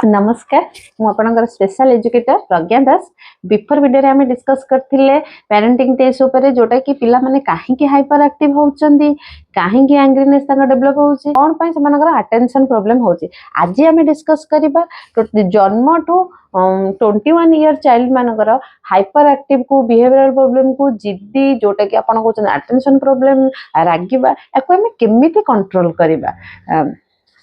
नमस्कार मु आपनकर स्पेशल एजुकेटर प्रज्ञा दास। बिफोर वीडियो आम डिस्कस करथिले पेरेंटिंग टेस्ट ऊपर जोटा कि पिला माने काहे हाइपर एक्टिव होउचंदी, काहे एंग्रीनेस तांका डेवलप होउची, कोन पई सेमानकर अटेंशन प्रॉब्लम होउची। आज आम डिस्कस करिबा जन्म टू 21 ईयर चाइल्ड मानकर हाइपर एक्टिव को बिहेवियरल प्रॉब्लम को जिद्दी जोटा कि आपन कहउछन अटेंशन प्रॉब्लम रागिबा एको हम केमिति कंट्रोल करिबा।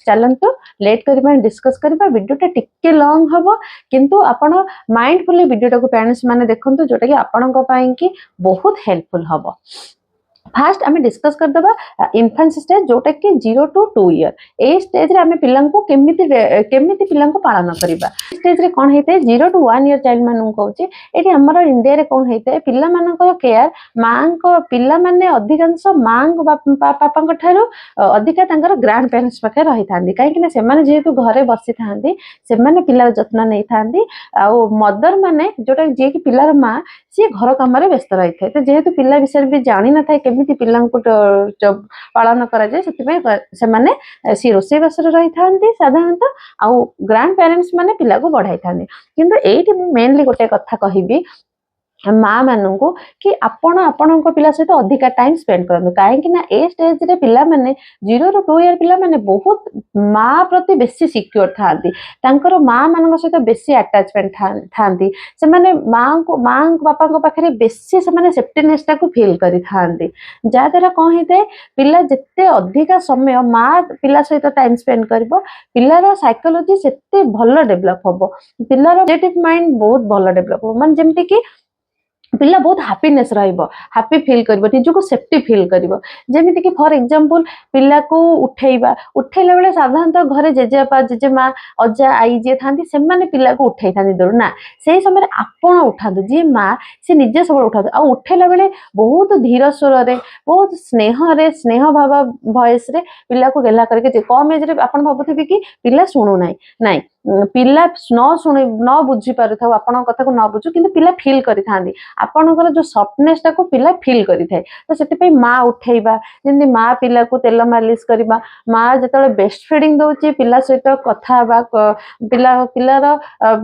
चलंतु लेट करिबा डिस्कस करिबा। वीडियोटा टिके लॉन्ग हबो किंतु आपण माइंडफुली वीडियोटा को पेरेंट्स माने देखंतु जोटा कि आपन को पाई कि बहुत हेल्पफुल हबो। फास्ट आम डिस्कस करदबा इन्फेंसी स्टेज जोटा कि 0 टू 2 ईयर ए स्टेज रे आम पिला को केमिति पिला पालन करबा। स्टेज रे कोन हेते 0 टू 1 ईयर चाइल्ड मानु कहउची एठी हमर इंडिया रे कोन हेते पिला मानकर केयर मां को पिला माने अधिकांश मां को पापा को थारो अधिका तांकर ग्रैंड पेरेंट्स पाखे रही थांदी काहे कि ना से माने जेहेतु घरे बसी थांदी से माने पिला जत्न नै थांदी आ मदर माने जोटा जे कि पिलार मां सी घर काम रे व्यस्त रही थे। तो जेहेतु पिला विषय भी जानी न थाए केमिति पिला को पालन करा जाए से माने सी रोसे बस रही थांदी साधारणतः आ ग्रैंड पेरेंट्स माने पिला को बढ़ाई थांदी। किंतु एठी मेनली गोटे कथा कहिबी माँ मानू कि आपण आपण पिला सहित अधिका टाइम स्पेंड करूँ कहीं ए स्टेज रे पिला माने 0 ରୁ 2 ईयर पिला माने बहुत माँ प्रति बेसी सिक्योर थांती तांकर माँ मान सहित बेसी अटैचमेंट थांती से माने माँ को बापा को पाखे बेसी से माने सेफ्टीनेस टाको फील करी थांती जा द्वारा कौन होता है पिला जिते अधिका समय माँ पिला सहित टाइम स्पेंड करिवो पिलार साइकोलॉजी सेते भलो डेवलप होबो पिलार पॉजिटिव माइंड बहुत भलो डेवलप हो माने जेमति कि पिला बहुत हैप्पीनेस रहिबो हैप्पी फील करिवो निजको सेफ्टी फील करिवो जेमिति कि फॉर एग्जांपल पिला को उठैला बेले साधारणतः घरे जेजेपा जेजेमा अजा आई जे थांती से माने पिला को उठै थांती दर ना सेही समय आपण उठादु जे मां से निजे सब उठादु आ उठैला बेले बहुत धीर स्वर रे बहुत स्नेह भाव वॉइस रे पिला को गेला करके कम एज रे आपण भाबुथिबे कि पिला सुनु नाही पिला न बुझी पारु था आपण कथा को न बुझु किंतु पिला फील करि थांदी आपणकर जो सॉफ्टनेस टा को पिला फील करि थाए। तो सेति पे मां उठैबा जेंति मां पिला को तेल मालिश करबा मां जेतले बेस्ट फीडिंग दउची पिला सहित कथा बा पिलार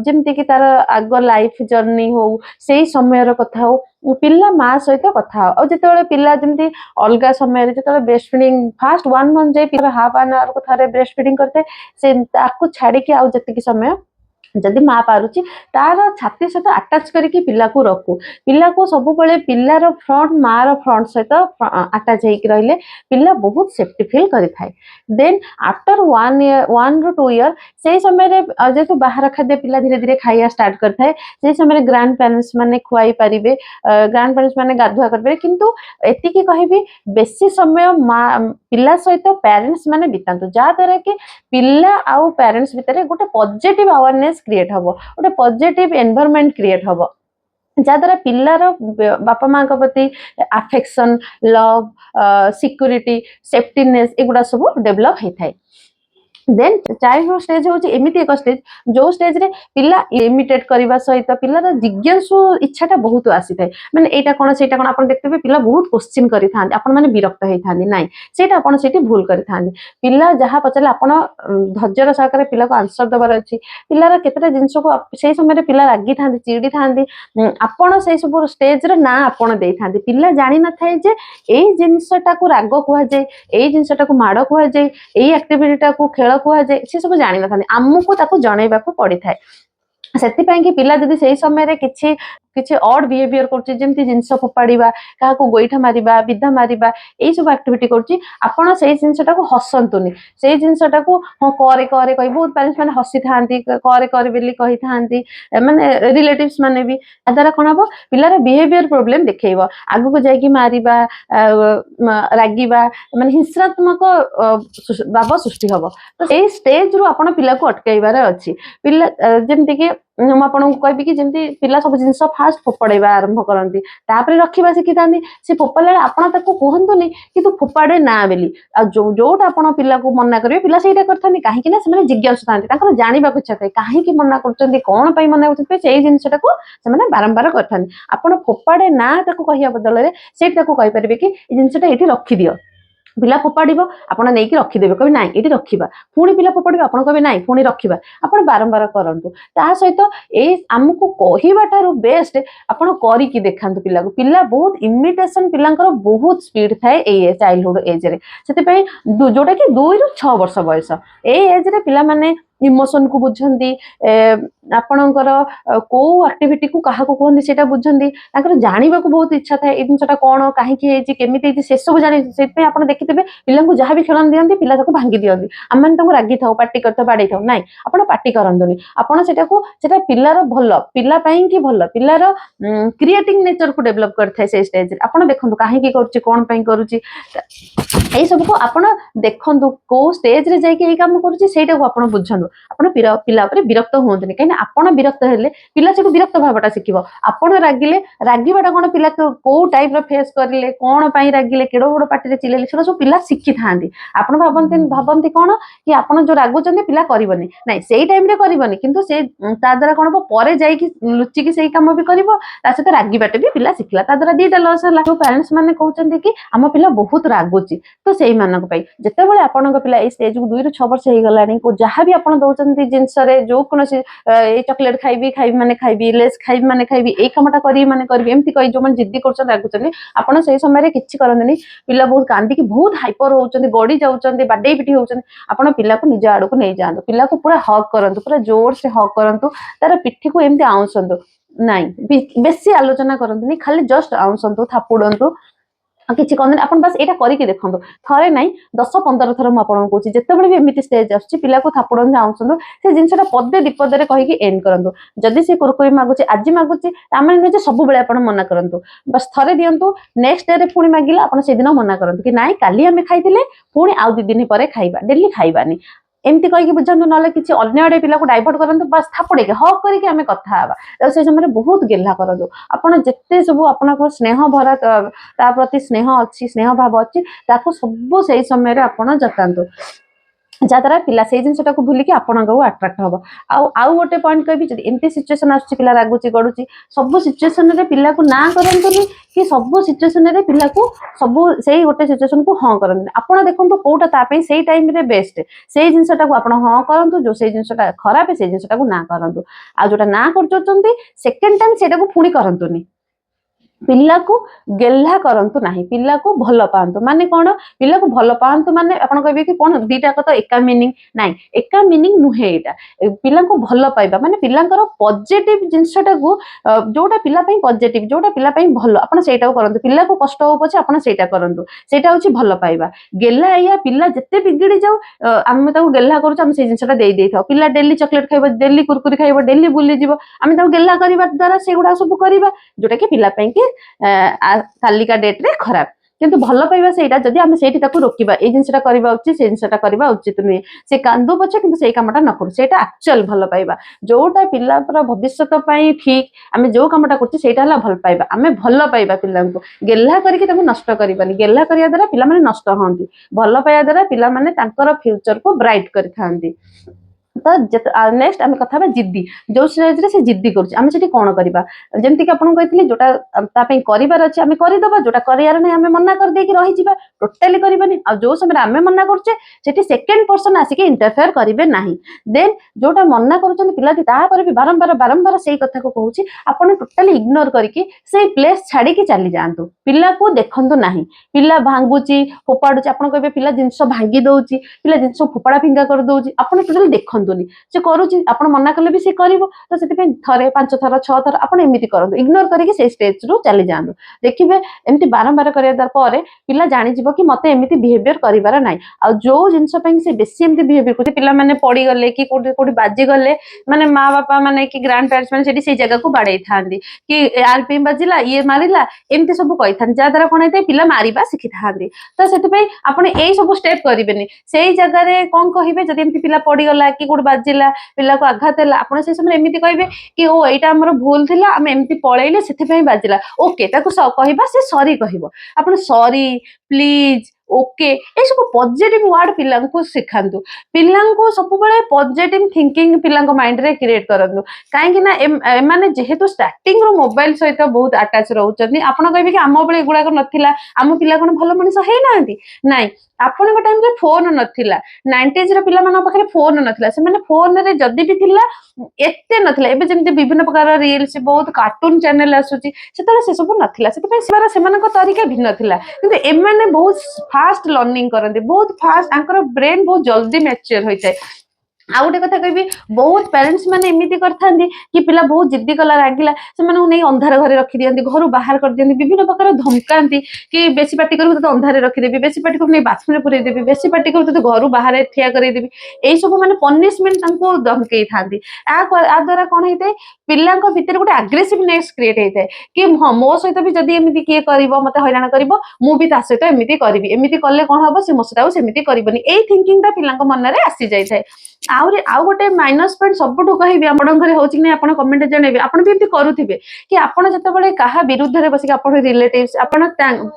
जेंति कि तार आग लाइफ जर्नी हो सेही समय रो कथा हो पिला मां सहित कथा हो जेतले पिला जेंति अलगा समय रे जेतले ब्रेस्ट फीडिंग फर्स्ट 1 मंथ जे पिला हाफ एन आवर को थारे ब्रेस्ट फीडिंग करते से ताकू छाड़ी के आ जति समय जदि माँ पारुची तार छाती सहित अटैच करके पिला को रखू पिला को सब बेले पिलार फ्रंट माँ फ्रंट सहित अटैच होकर रहिले पिला बहुत सेफ्टी फील करि थाए। देन आफ्टर 1 ରୁ 2 ईयर से समय जेहेतु बाहर खाद्य पिला धीरे धीरे खाइया स्टार्ट करथाए से समय ग्रैंड पेरेंट्स माने खुआई पारिबे ग्रैंड पेरेंट्स माने गाधुआ करबे किंतु एतिकी कहिबी बेसी समय माँ पिला सहित पेरेंट्स माने बितांतु जा द्वारा कि पिला आउ पेरेंट्स भितर गोटे पॉजिटिव अवेयरनेस क्रिएट हबो गोटे पॉजिटिव एनवायरनमेंट क्रिएट हबो जहाद्वारा पिलार बापा माँ प्रति अफेक्शन लव सिक्योरिटी सेफ्टीनेस एगुड़ा सब डेवलप होता है। देन चाइल्डहुड स्टेज होची एमिति एक स्टेज जो स्टेज रे पिला इमिटेट करबा सहित पिलार जिज्ञासु इच्छाटा बहुत आसी थाए माने एटा कोन सेटा कोन आपण देखतेबे पिला बहुत क्वेश्चन करि थांती आपण माने विरक्त होई थांती नाही सेटा आपण सेठी भूल करि थांती पिला जहा पचले आपण धैर्यर सहकारे पिला को आंसर दबार अछि पिलार केतेटा जिंस को सेही समय रे पिला रागी थांती चिड़ी थांती आपण सेही सब स्टेज रे ना आपण देई थांती पिला जानि न थाए जे एई जिंसटा को राग कुहा जे एई जिंसटा को माड़ कुहा जे एई एक्टिविटीटा को खेल कुहा जे से सब जानि न थांती आमको ताको जणैबा को पड़ी थाए सेति कि पिला जदि सेही समय रे किछि ऑड बिहेवियर करछि जेमति जिंस फोपाड़ीबा काहा को गोइठा मारिबा विधा मारिबा एई सब एक्टिविटी करछि आपण सेही जिंसटा को हसंतुनी सेही जिंसटा को ह करे करे कहि बहुत पेरेंट्स माने हसी थांती करे करे बेली कहि थांती माने रिलेटिव्स माने भी आदारा कोन हबो पिलार बिहेवियर प्रॉब्लम देखैबो आगु को जाई कि मारिबा रागीबा माने हिंसात्मक बाबा सृष्टि हबो। तो एई स्टेज रु आपण पिला को अटकाइबार अछि पिला जेमति कि हम आपन को कहबी कि जेमति पिला सब जिंस फास्ट फोपाड़ेबा आरंभ करंती तापरे रखिबा सिखि थांती से फोपाले आपण ताको कहंतुनी कि तू फोपाड़े ना बेली आ जोटा आपण पिला को मना करबे पिला सेटा करथानी काहे कि ना से माने जिज्ञासु थांती ताकर जानिबा को इच्छा थाए काहे कि मना करचंती कोन पई मना करचंती सेही जिंसटा को से माने बारंबार करथानी आपण फोपाड़े ना ताको कहिया बदल रे सेटा को कहि परिबे कि जिंसटा एठी रखि दियो ପିଲା ଫୋପାଡ଼ିବ ଆପଣ ନେଇକି ରଖିଦେବେ କହିବେ ନାଇଁ ଏଠି ରଖିବା ପୁଣି ପିଲା ଫୋପାଡ଼ିବ ଆପଣ କହିବେ ନାଇଁ ପୁଣି ରଖିବା ଆପଣ ବାରମ୍ବାର କରନ୍ତୁ ତା ସହିତ ଏଇ ଆମକୁ କହିବା ଠାରୁ ବେଷ୍ଟ ଆପଣ କରିକି ଦେଖାନ୍ତୁ ପିଲାକୁ ପିଲା ବହୁତ ଇମିଟେସନ ପିଲାଙ୍କର ବହୁତ ସ୍ପିଡ ଥାଏ ଏଇ ଚାଇଲ୍ଡହୁଡ ଏଜରେ ସେଥିପାଇଁ ଯୋଉଟା କି 2 ରୁ 6 ବର୍ଷ ବୟସ ଏଇ ଏଜରେ ପିଲାମାନେ ଇମୋସନ କୁ ବୁଝନ୍ତି ଆପଣଙ୍କର କୋଉ ଆକ୍ଟିଭିଟି କୁ କାହାକୁ କୁହନ୍ତି ସେଇଟା ବୁଝନ୍ତି ତାଙ୍କର ଜାଣିବାକୁ ବହୁତ ଇଚ୍ଛା ଥାଏ ଏଇ ଜିନିଷଟା କଣ କାହିଁକି ହେଇଛି କେମିତି ହେଇଛି ସେସବୁ ଜାଣି ସେଥିପାଇଁ ଆପଣ ଦେଖିଥିବେ ପିଲାଙ୍କୁ ଯାହା ବି ଖେଳନ୍ତି ଦିଅନ୍ତି ପିଲା ତାକୁ ଭାଙ୍ଗି ଦିଅନ୍ତି ଆମେ ତାଙ୍କୁ ରାଗିଥାଉ ପାଟି କରିଥାଉ ବାଡେଇଥାଉ ନାଇଁ ଆପଣ ପାଟି କରନ୍ତୁନି ଆପଣ ସେଟା ପିଲାର ଭଲ ପିଲା ପାଇଁ କି ଭଲ ପିଲାର କ୍ରିଏଟିଂ ନେଚରକୁ ଡେଭଲପ କରିଥାଏ ସେଇ ଷ୍ଟେଜରେ ଆପଣ ଦେଖନ୍ତୁ କାହିଁକି କରୁଛି କଣ ପାଇଁ କରୁଛି ଏଇ ସବୁକୁ ଆପଣ ଦେଖନ୍ତୁ କୋଉ ଷ୍ଟେଜରେ ଯାଇକି ଏଇ କାମ କରୁଛି ସେଇଟାକୁ ଆପଣ ବୁଝନ୍ତୁ ଆପଣ ପିଲା ଉପରେ ବିରକ୍ତ ହୁଅନ୍ତୁନି କାହିଁକିନା ଆପଣ ବିରକ୍ତ ହେଲେ ପିଲା ସେଠୁ ବିରକ୍ତ ଭାବଟା ଶିଖିବ ଆପଣ ରାଗିଲେ ରାଗିବାଟା କଣ ପିଲା କୋଉ ଟାଇପର ଫେସ୍ କରିଲେ କଣ ପାଇଁ ରାଗିଲେ କେଡ ବଡ ପାଟିରେ ଚିଲେଇଲେ ସେଟା ସବୁ ପିଲା ଶିଖିଥାନ୍ତି ଆପଣ ଭାବନ୍ତି କଣ କି ଆପଣ ଯୋଉ ରାଗୁଛନ୍ତି ପିଲା କରିବନି ନାଇଁ ସେଇ ଟାଇମରେ କରିବନି କିନ୍ତୁ ସେ ତା ଦ୍ୱାରା କଣ ହବ ପରେ ଯାଇକି ଲୁଚିକି ସେଇ କାମ ବି କରିବ ତା ସହିତ ରାଗିବାଟେ ବି ପିଲା ଶିଖିଲା ତା ଦ୍ୱାରା ଦିଟା ଲସ୍ ହେଲା ଯୋଉ ପ୍ୟାରେଣ୍ଟସ ମାନେ କହୁଛନ୍ତି କି ଆମ ପିଲା ବହୁତ ରାଗୁଛି ତ ସେଇମାନଙ୍କ ପାଇଁ ଯେତେବେଳେ ଆପଣଙ୍କ ପିଲା ଏଇ ଷ୍ଟେଜକୁ 2 ରୁ 6 ବର୍ଷ ହେଇଗଲାଣି ଯାହା ବି ଆପଣ ଦଉଛନ୍ତି ଜିନିଷରେ ଯୋଉ କୌଣସି ଏଇ ଚକୋଲେଟ ଖାଇବି ମାନେ ଖାଇବି ଲେସ୍ ଖାଇବି ମାନେ ଖାଇବି ଏଇ କାମଟା କରିବି ମାନେ କରିବି ଏମିତି କହି ଯୋଉମାନେ ଜିଦ୍ଦି କରୁଛନ୍ତି ରାଗୁଛନ୍ତି ଆପଣ ସେଇ ସମୟରେ କିଛି କରନ୍ତୁନି ପିଲା ବହୁତ କାନ୍ଦିକି ବହୁତ ହାଇପର ହଉଛନ୍ତି ଗଡି ଯାଉଛନ୍ତି ବାଡେଇ ପିଟି ହଉଛନ୍ତି ଆପଣ ପିଲାକୁ ନିଜ ଆଡକୁ ନେଇଯାଆନ୍ତୁ ପିଲାକୁ ପୁରା ହକ୍ କରନ୍ତୁ ପୁରା ଜୋରସେ ହକ୍ କରନ୍ତୁ ତାର ପିଠିକୁ ଏମିତି ଆଉଁସନ୍ତୁ ନାଇଁ ବେଶୀ ଆଲୋଚନା କରନ୍ତୁନି ଖାଲି ଜଷ୍ଟ ଆଉଁସନ୍ତୁ ଥାପୁଡନ୍ତୁ କିଛି କହନ୍ତୁନି ଆପଣ ବାସ୍ ଏଇଟା କରିକି ଦେଖନ୍ତୁ ଥରେ ନାଇଁ 10-15 ଥର ମୁଁ ଆପଣଙ୍କୁ କହୁଛି ଯେତେବେଳେ ବି ଏମିତି ଷ୍ଟେଜ ଆସୁଛି ପିଲାକୁ ଥାପୁଡନ୍ତୁ ଆଉଁସନ୍ତୁ ସେ ଜିନିଷଟା ପଦେ ବିପଦରେ କହିକି ଏଣ୍ଡ କରନ୍ତୁ ଯଦି ସେ କୁରକୁରି ମାଗୁଛି ଆଜି ମାଗୁଛି ତାମାନେ ନୁହେଁ ଯେ ସବୁବେଳେ ଆପଣ ମନା କରନ୍ତୁ ବାସ୍ ଥରେ ଦିଅନ୍ତୁ ନେକ୍ସଟ ଡେରେ ପୁଣି ମାଗିଲା ଆପଣ ସେଦିନ ମନା କରନ୍ତୁ କି ନାଇଁ କାଲି ଆମେ ଖାଇଥିଲେ ପୁଣି ଆଉ 2 ଦିନ ପରେ ଖାଇବା ଡେଲି ଖାଇବାନି ଏମିତି କହିକି ବୁଝାନ୍ତୁ ନହେଲେ କିଛି ଅନ୍ୟ ଆଡେ ପିଲାକୁ ଡାଇଭର୍ଟ କରନ୍ତୁ ବାସ୍ ଥାପୁଡେଇକି ହକ୍ କରିକି ଆମେ କଥା ହେବା ସେ ସମୟରେ ବହୁତ ଗେହ୍ଲା କରନ୍ତୁ ଆପଣ ଯେତେ ସବୁ ଆପଣଙ୍କ ସ୍ନେହ ଭରା ତା ପ୍ରତି ସ୍ନେହ ଅଛି ସ୍ନେହ ଭାବ ଅଛି ତାକୁ ସବୁ ସେଇ ସମୟରେ ଆପଣ ଜତାନ୍ତୁ ଯାହାଦ୍ୱାରା ପିଲା ସେଇ ଜିନିଷଟାକୁ ଭୁଲିକି ଆପଣଙ୍କୁ ଆଟ୍ରାକ୍ଟ ହବ ଆଉ ଗୋଟେ ପଏଣ୍ଟ କହିବି ଯଦି ଏମିତି ସିଚୁଏସନ ଆସୁଛି ପିଲା ରାଗୁଛି ଗଡୁଛି ସବୁ ସିଚୁଏସନରେ ପିଲାକୁ ନା କରନ୍ତୁନି କି ସବୁ ସିଚୁଏସନରେ ପିଲାକୁ ସବୁ ସେଇ ଗୋଟେ ସିଚୁଏସନକୁ ହଁ କରନ୍ତୁନି ଆପଣ ଦେଖନ୍ତୁ କୋଉଟା ତା ପାଇଁ ସେଇ ଟାଇମରେ ବେଷ୍ଟ ସେଇ ଜିନିଷଟାକୁ ଆପଣ ହଁ କରନ୍ତୁ ଯୋଉ ସେଇ ଜିନିଷଟା ଖରାପ ସେଇ ଜିନିଷଟାକୁ ନା କରନ୍ତୁ ଆଉ ଯୋଉଟା ନା କରୁଛନ୍ତି ସେକେଣ୍ଡ ଟାଇମ ସେଇଟାକୁ ପୁଣି କରନ୍ତୁନି ପିଲାକୁ ଗେହ୍ଲା କରନ୍ତୁ ନାହିଁ ପିଲାକୁ ଭଲ ପାଆନ୍ତୁ ମାନେ କଣ ପିଲାକୁ ଭଲ ପାଆନ୍ତୁ ମାନେ ଆପଣ କହିବେ କି କଣ ଦିଟାକ ତ ଏକା ମିନିଂ ନାଇଁ ଏକା ମିନିଂ ନୁହେଁ ଏଇଟା ପିଲାଙ୍କୁ ଭଲ ପାଇବା ମାନେ ପିଲାଙ୍କର ପଜିଟିଭ ଜିନିଷଟାକୁ ଯୋଉଟା ପିଲା ପାଇଁ ପଜିଟିଭ ଯୋଉଟା ପିଲା ପାଇଁ ଭଲ ଆପଣ ସେଇଟାକୁ କରନ୍ତୁ ପିଲାକୁ କଷ୍ଟ ହଉ ପଛେ ଆପଣ ସେଇଟା କରନ୍ତୁ ସେଇଟା ହଉଛି ଭଲ ପାଇବା ଗେହ୍ଲା ଏଇଆ ପିଲା ଯେତେ ବିଗିଡି ଯାଉ ଆମେ ତାକୁ ଗେହ୍ଲା କରୁଛୁ ଆମେ ସେଇ ଜିନିଷଟା ଦେଇଥାଉ ପିଲା ଡେଲି ଚକୋଲେଟ ଖାଇବ ଡେଲି କୁରକୁରି ଖାଇବ ଡେଲି ବୁଲିଯିବ ଆମେ ତାକୁ ଗେହ୍ଲା କରିବା ଦ୍ୱାରା ସେଗୁଡା ସବୁ କରିବା ଯୋଉଟା କି ପିଲା ପାଇଁ କି କାଲିକା ଡେଟରେ ଖରାପ କିନ୍ତୁ ଭଲ ପାଇବା ସେଇଟା ଯଦି ଆମେ ସେଇଠି ତାକୁ ରୋକିବା ଏଇ ଜିନିଷଟା କରିବା ଉଚିତ ସେଇ ଜିନିଷଟା କରିବା ଉଚିତ ନୁହେଁ ସେ କାନ୍ଦୁ ପଛେ କିନ୍ତୁ ସେଇ କାମଟା ନ କରୁ ସେଇଟା ଆକ୍ଚୁଆଲ ଭଲ ପାଇବା ଯୋଉଟା ପିଲାଙ୍କର ଭବିଷ୍ୟତ ପାଇଁ ଠିକ ଆମେ ଯୋଉ କାମଟା କରୁଛୁ ସେଇଟା ହେଲା ଭଲ ପାଇବା ଆମେ ଭଲ ପାଇବା ପିଲାଙ୍କୁ ଗେହ୍ଲା କରିକି ତାଙ୍କୁ ନଷ୍ଟ କରିବାନି ଗେହ୍ଲା କରିବା ଦ୍ୱାରା ପିଲାମାନେ ନଷ୍ଟ ହୁଅନ୍ତି ଭଲ ପାଇବା ଦ୍ୱାରା ପିଲାମାନେ ତାଙ୍କର ଫ୍ୟୁଚରକୁ ବ୍ରାଇଟ କରିଥାନ୍ତି ତ ନେକ୍ସଟ ଆମେ କଥା ହେବା ଜିଦ୍ଦି ଯୋଉ ଷ୍ଟେଜରେ ସେ ଜିଦ୍ଦି କରୁଛି ଆମେ ସେଠି କଣ କରିବା ଯେମିତିକି ଆପଣଙ୍କୁ କହିଥିଲି ଯୋଉଟା ତା ପାଇଁ କରିବାର ଅଛି ଆମେ କରିଦବା ଯୋଉଟା କରିବାର ନାହିଁ ଆମେ ମନା କରିଦେଇକି ରହିଯିବା ଟୋଟାଲି କରିବାନି ଆଉ ଯୋଉ ସମୟରେ ଆମେ ମନା କରୁଛେ ସେଠି ସେକେଣ୍ଡ ପର୍ସନ ଆସିକି ଇଣ୍ଟରଫେୟାର କରିବେ ନାହିଁ ଦେନ୍ ଯୋଉଟା ମନା କରୁଛନ୍ତି ପିଲା ତାପରେ ବି ବାରମ୍ବାର ସେଇ କଥାକୁ କହୁଛି ଆପଣ ଟୋଟାଲି ଇଗ୍ନୋର କରିକି ସେଇ ପ୍ଲେସ୍ ଛାଡିକି ଚାଲି ଯାଆନ୍ତୁ ପିଲାକୁ ଦେଖନ୍ତୁ ନାହିଁ ପିଲା ଭାଙ୍ଗୁଛି ଫୋପାଡୁଛି ଆପଣ କହିବେ ପିଲା ଜିନିଷ ଭାଙ୍ଗି ଦଉଛି ପିଲା ଜିନିଷ ଫୋପାଡା ଫିଙ୍ଗା କରିଦଉଛି ଆପଣ ଟୋଟାଲି ଦେଖନ୍ତୁନି ସେ କରୁଛି ଆପଣ ମନା କଲେ ବି ସେ କରିବ ତ ସେଥିପାଇଁ ଥରେ 5 ଥର 6 ଥର ଆପଣ ଏମିତି କରନ୍ତୁ ଇଗ୍ନୋର କରିକି ସେଇ ଷ୍ଟେଜରୁ ଚାଲି ଯାଆନ୍ତୁ ଦେଖିବେ ଏମିତି ବାରମ୍ବାର କରିବା ପରେ ପିଲା ଜାଣିଯିବ କି ମତେ ଏମିତି ବିହେଭିୟର କରିବାର ନାହିଁ ଆଉ ଯୋଉ ଜିନିଷ ପାଇଁ ସେ ବେଶୀ ଏମିତି ବିହେଭିୟର କରୁଛି ପିଲାମାନେ ପଡିଗଲେ କି କୋଉଠି ବାଜିଗଲେ ମାନେ ମା ବାପା ମାନେ କି ଗ୍ରାଣ୍ଡ ପ୍ୟାରେଣ୍ଟସ ମାନେ ସେଠି ସେଇ ଜାଗାକୁ ବାଡେଇଥାନ୍ତି କି ଆର ପାଇଁ ବାଜିଲା ଇଏ ମାରିଲା ଏମିତି ସବୁ କହିଥାନ୍ତି ଯାହାଦ୍ୱାରା କଣ ହେଇଥାଏ ପିଲା ମାରିବା ଶିଖିଥାନ୍ତି ତ ସେଥିପାଇଁ ଆପଣ ଏଇ ସବୁ ଷ୍ଟେପ୍ କରିବେନି ସେଇ ଜାଗାରେ କଣ କହିବେ ଯଦି ଏମିତି ପିଲା ପଡିଗଲା କି କୋଉଠି ବାଜିଲା ପିଲାକୁ ଆଘାତ ହେଲା ଆପଣ ସେଇ ସମୟରେ ଏମିତି କହିବେ କି ଓ ଏଇଟା ଆମର ଭୁଲ ଥିଲା ଆମେ ଏମିତି ପଳେଇଲେ ସେଥିପାଇଁ ବାଜିଲା ଓକେ ତାକୁ କହିବା ସେ ସରି କହିବ ଆପଣ ସରି ପ୍ଲିଜ ओके ये सब पॉजिटिव वर्ड पिलांको सिखांतु पिलांको सब बळे पॉजिटिव थिंकिंग पिलांको माइंड रे क्रिएट करंतु काहे ना माने जेहेतु स्टार्टिंग रो मोबाइल सहित बहुत अटैच रहउचंदी आपण कहबे कि आम बळे गुडा को नथिला आम पिला कोन भलो मनिष हे नांती नाही आपण को टाइम रे फोन नथिला 90s रे पिला मन पाखरे फोन नथिला से माने फोन रे जदी भी थिला एते नथिला एबे जेमते विभिन्न प्रकार रील्स बहुत कार्टून चैनल आसुची सेतले से सब नथिला सेतपे सेमान को तरीका भिन्न थिला किंतु एमाने बहुत फास्ट लर्निंग करते बहुत फास्ट आंकर ब्रेन बहुत जल्दी मैच्योर होता है आ गोटे कथा कहबी बहुत पेरेंट्स माने एमिति करथांदी कि पिला बहुत जिद्दी कला रागिला से माने नै अंधार घरे रखि दियंती घर बाहर कर दियंती विभिन्न प्रकार धमकांती कि बेसी पार्टी करू तो अंधार रखि देबी बेसी पार्टी करू नै बाथरूम रे पुरै देबी बेसी पार्टी करू तो घर बाहर ठिया करै देबी एई सब माने पनिशमेंट तांको धमकेई थांती आ द्वारा कोन हेते पिलांको भीतर गोटे एग्रेसिवनेस क्रिएट हेते कि हां मो सहित भी जदी एमिति किए करिवो मते हैरान करिवो मु भी ता सहित एमिति करिवि एमिति करले कोन हबो से मो सहित सेमिति करिवोनी एई थिंकिंग ता पिलांको मन रे आसी जाय थाए आउ गोटे माइनस पॉइंट सबुठु कहबी आपण घरे होची नै आपण कमेंट जणेबे आपण भी एमती करूथिबे कि आपण जतबेले काहा विरुद्ध रे बसी आपण रिलेटिव्स आपण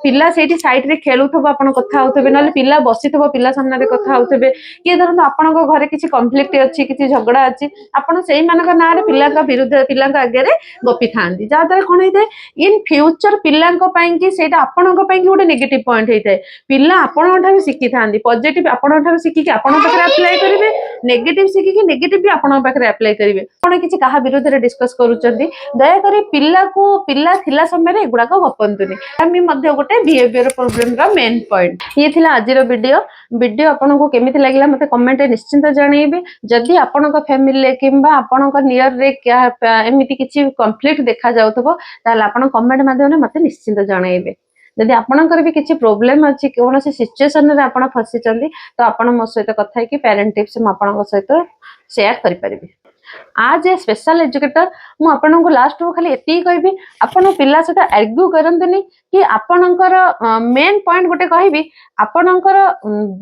पिला सेठी साइड रे खेलुथबो आपण कथा होथबे नले पिला बसिथबो पिला सामने रे कथा होथबे कि धरन आपण घरे किछि कॉन्फ्लिक्ट अछि किछि झगड़ा अछि आपण सेही मानक ना रे पिला का विरुद्ध पिला का आगे रे गपी थांदी जा द्वारा कोन हेते इन फ्यूचर पिला को पई कि सेटा आपण को पई कि गोटे नेगेटिव पॉइंट हेते पिला आपण ठार सिखि थांदी पॉजिटिव आपण ठार सिखि कि आपण पाखरे अप्लाई करिवे नेगेटिव सिखिकी नेगेटिव भी आपण पाखरे अप्लाई करिवे आपण किछि काहा विरुद्ध रे डिस्कस करूचंदी दया करी पिला को पिला थिला समय रे गुडा को गपंतुनी आमी मध्ये गोटे बिहेवियर प्रॉब्लम रा मेन पॉइंट ये थिला आजिरो वीडियो आपण को केमिति लागिला मते कमेंट रे निश्चिंत जणेबे जदी आपण को फैमिली ले किबा आपण को नियर रे क्या एमिति किछि कॉन्फ्लिक्ट देखा जाउतबो ताला आपण कमेंट माध्यम मते निश्चिंत जणेबे जदि आपणकर भी किसी प्रोब्लेम अच्छी कौन सिचुएशन रे आपण फसी चंदी तो आपण मो सहित कथा है कि पेरेंट टिप्स म आपण सहित शेयर करि परिबे आज ए स्पेशल एजुकेटर मु आपन को लास्ट को खाली एती कहबी आपन पिला सहित आर्ग्यू करंतनी कि आपनकर मेन पॉइंट गोटे कहबी आपनकर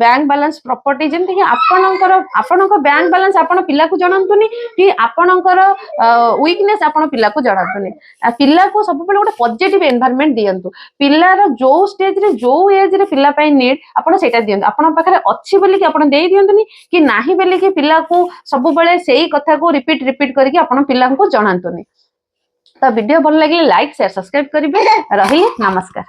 बैंक बैलेंस प्रॉपर्टी जेंति कि आपनकर बैंक बैलेंस आपन पिला को जणंतुनी कि आपनकर वीकनेस आपन पिला को जणंतुनी पिला को सब बेले गोटे पॉजिटिव एनवायरनमेंट दियंतु पिलार जो स्टेज रे जो एज रे पिला पय नीड आपन सेटा दियंतु आपन पाखरे अछि बोली कि आपन देई दियंतुनी कि नाही बोली कि पिला को सब बेले सेही कथा को रिपीट करके आपण पिला को जणांतुनी तो वीडियो भल लगे लाइक शेयर सब्सक्राइब करिवे रही नमस्कार।